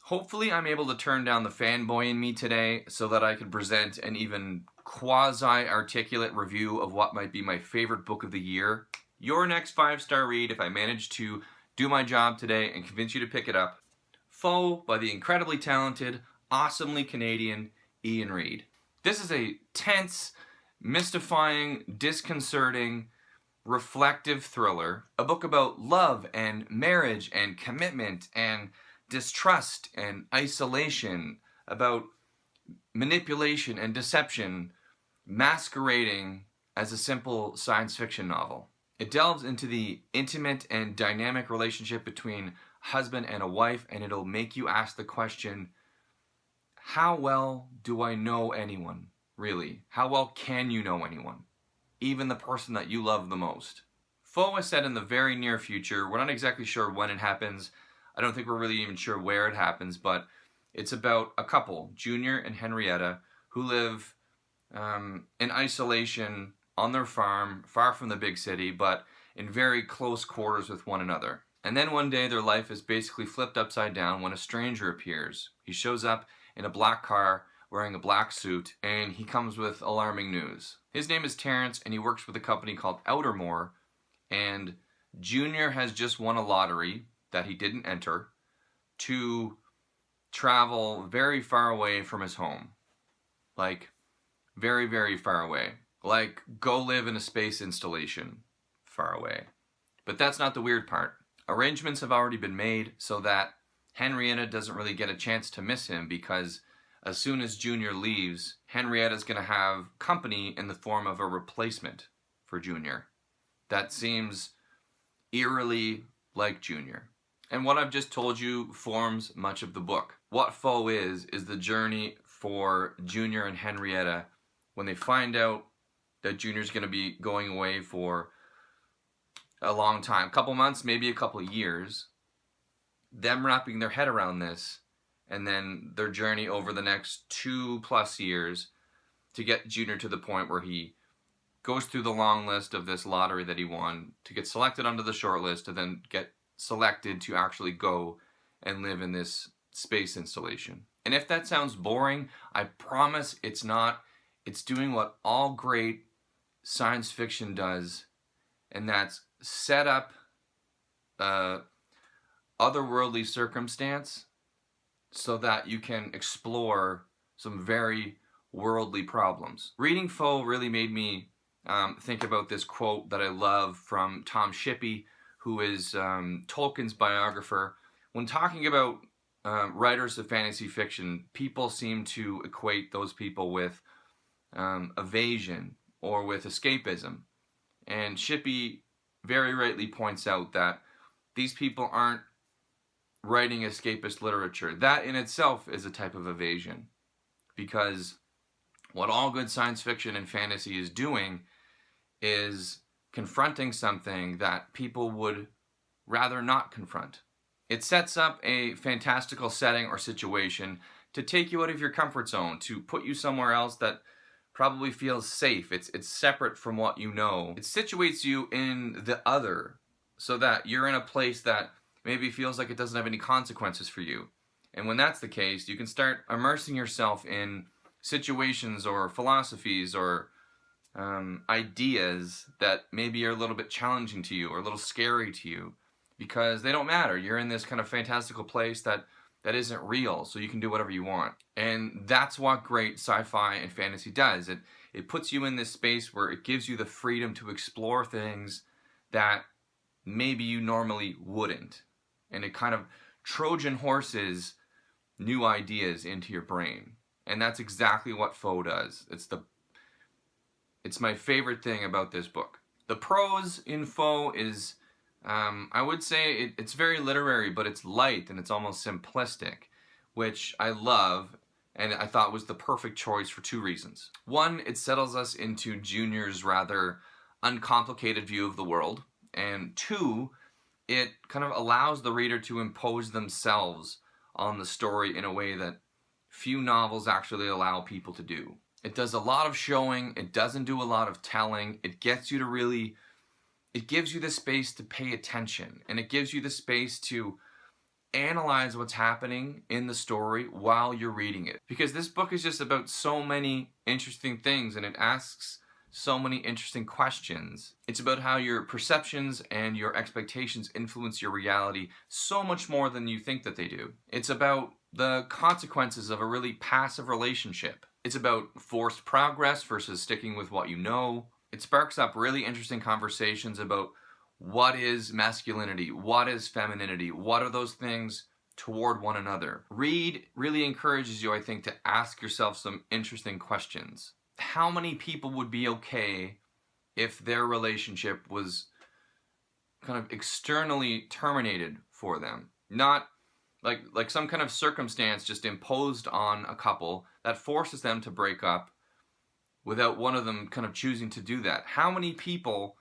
Hopefully I'm able to turn down the fanboy in me today so that I can present an even quasi-articulate review of what might be my favorite book of the year. Your next 5-star read, if I manage to do my job today and convince you to pick it up, Foe by the incredibly talented, awesomely Canadian Iain Reid. This is a tense, mystifying, disconcerting, reflective thriller, a book about love and marriage and commitment and distrust and isolation, about manipulation and deception, masquerading as a simple science fiction novel. It delves into the intimate and dynamic relationship between husband and a wife, and it'll make you ask the question, how well do I know anyone, really? How well can you know anyone? Even the person that you love the most. Foe is set in the very near future. We're not exactly sure when it happens. I don't think we're really even sure where it happens, but it's about a couple, Junior and Henrietta, who live in isolation on their farm, far from the big city, but in very close quarters with one another. And then one day their life is basically flipped upside down when a stranger appears. He shows up in a black car wearing a black suit, and he comes with alarming news. His name is Terrence, and he works with a company called Outermore, and Junior has just won a lottery that he didn't enter to travel very far away from his home. Like, very, very far away. Like, go live in a space installation far away. But that's not the weird part. Arrangements have already been made so that Henrietta doesn't really get a chance to miss him, because as soon as Junior leaves, Henrietta's going to have company in the form of a replacement for Junior that seems eerily like Junior. And what I've just told you forms much of the book. What Foe is the journey for Junior and Henrietta when they find out that Junior's going to be going away for a long time, a couple months, maybe a couple years. Them wrapping their head around this, and then their journey over the next 2+ years to get Junior to the point where he goes through the long list of this lottery that he won, to get selected onto the short list, to then get selected to actually go and live in this space installation. And if that sounds boring, I promise it's not. It's doing what all great science fiction does, and that's set up otherworldly circumstance so that you can explore some very worldly problems. Reading Foe really made me think about this quote that I love from Tom Shippey, who is Tolkien's biographer. When talking about writers of fantasy fiction, people seem to equate those people with evasion or with escapism. And Shippey very rightly points out that these people aren't writing escapist literature. That in itself is a type of evasion, because what all good science fiction and fantasy is doing is confronting something that people would rather not confront. It sets up a fantastical setting or situation to take you out of your comfort zone, to put you somewhere else that probably feels safe. It's separate from what you know. It situates you in the other so that you're in a place that maybe feels like it doesn't have any consequences for you. And when that's the case, you can start immersing yourself in situations or philosophies or ideas that maybe are a little bit challenging to you or a little scary to you, because they don't matter. You're in this kind of fantastical place that isn't real, so you can do whatever you want. And that's what great sci-fi and fantasy does. It puts you in this space where it gives you the freedom to explore things that maybe you normally wouldn't. And it kind of Trojan horses new ideas into your brain. And that's exactly what Foe does. It's my favorite thing about this book. The prose in Foe is, I would say it's very literary, but it's light and it's almost simplistic, which I love, and I thought was the perfect choice for 2 reasons. One, it settles us into Junior's rather uncomplicated view of the world, and 2, it kind of allows the reader to impose themselves on the story in a way that few novels actually allow people to do. It does a lot of showing, it doesn't do a lot of telling, it gets you to really, it gives you the space to pay attention, and it gives you the space to analyze what's happening in the story while you're reading it. Because this book is just about so many interesting things, and it asks so many interesting questions. It's about how your perceptions and your expectations influence your reality so much more than you think that they do. It's about the consequences of a really passive relationship. It's about forced progress versus sticking with what you know. It sparks up really interesting conversations about what is masculinity, what is femininity, what are those things toward one another. Reid really encourages you, I think, to ask yourself some interesting questions. How many people would be okay if their relationship was kind of externally terminated for them? Not like some kind of circumstance just imposed on a couple that forces them to break up without one of them kind of choosing to do that. How many people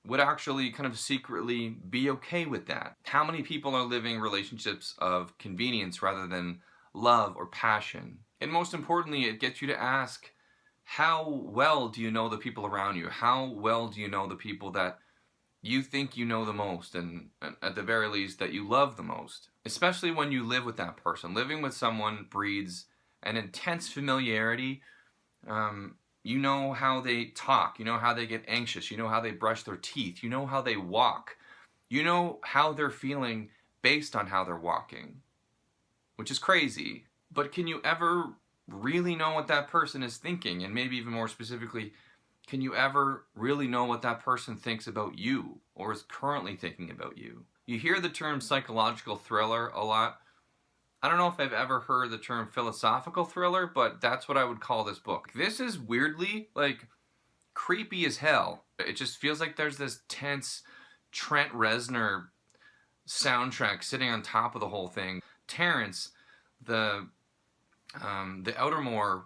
would actually kind of secretly be okay with that? How many people are living relationships of convenience rather than love or passion? And most importantly, it gets you to ask, how well do you know the people around you? How well do you know the people that you think you know the most, and at the very least that you love the most? Especially when you live with that person. Living with someone breeds an intense familiarity. You know how they talk, you know how they get anxious, you know how they brush their teeth, you know how they walk, you know how they're feeling based on how they're walking, which is crazy. But can you ever really know what that person is thinking? And maybe even more specifically, can you ever really know what that person thinks about you or is currently thinking about you? You hear the term psychological thriller a lot. I don't know if I've ever heard the term philosophical thriller, but that's what I would call this book. This is weirdly, like, creepy as hell. It just feels like there's this tense Trent Reznor soundtrack sitting on top of the whole thing. Terrence, the Outermore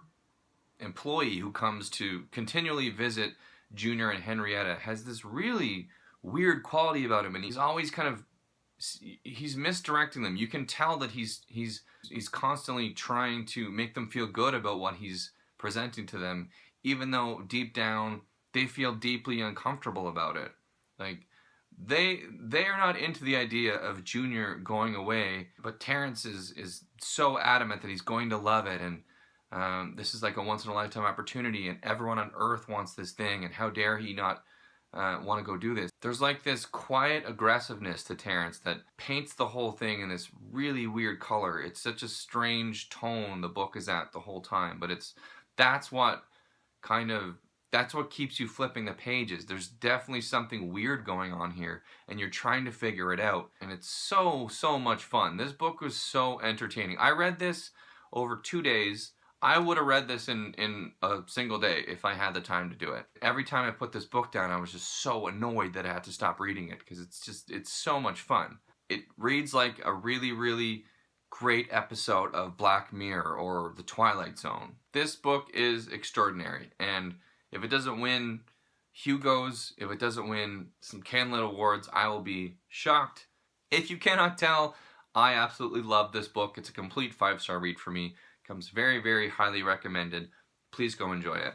employee who comes to continually visit Junior and Henrietta, has this really weird quality about him, and he's always kind of he's misdirecting them. You can tell that he's constantly trying to make them feel good about what he's presenting to them, even though deep down they feel deeply uncomfortable about it. Like they are not into the idea of Junior going away, but Terrence is so adamant that he's going to love it, and this is like a once in a lifetime opportunity, and everyone on Earth wants this thing, and how dare he not want to go do this. There's like this quiet aggressiveness to Terrence that paints the whole thing in this really weird color. It's such a strange tone the book is at the whole time, but that's what keeps you flipping the pages. There's definitely something weird going on here, and you're trying to figure it out, and it's so much fun. This book was so entertaining. I read this over 2 days. I would have read this in a single day if I had the time to do it. Every time I put this book down, I was just so annoyed that I had to stop reading it, because it's so much fun. It reads like a really great episode of Black Mirror or The Twilight Zone. This book is extraordinary, and if it doesn't win Hugos, if it doesn't win some Candlelit Awards, I will be shocked. If you cannot tell, I absolutely love this book. It's a complete 5-star read for me. Comes very highly recommended. Please go enjoy it.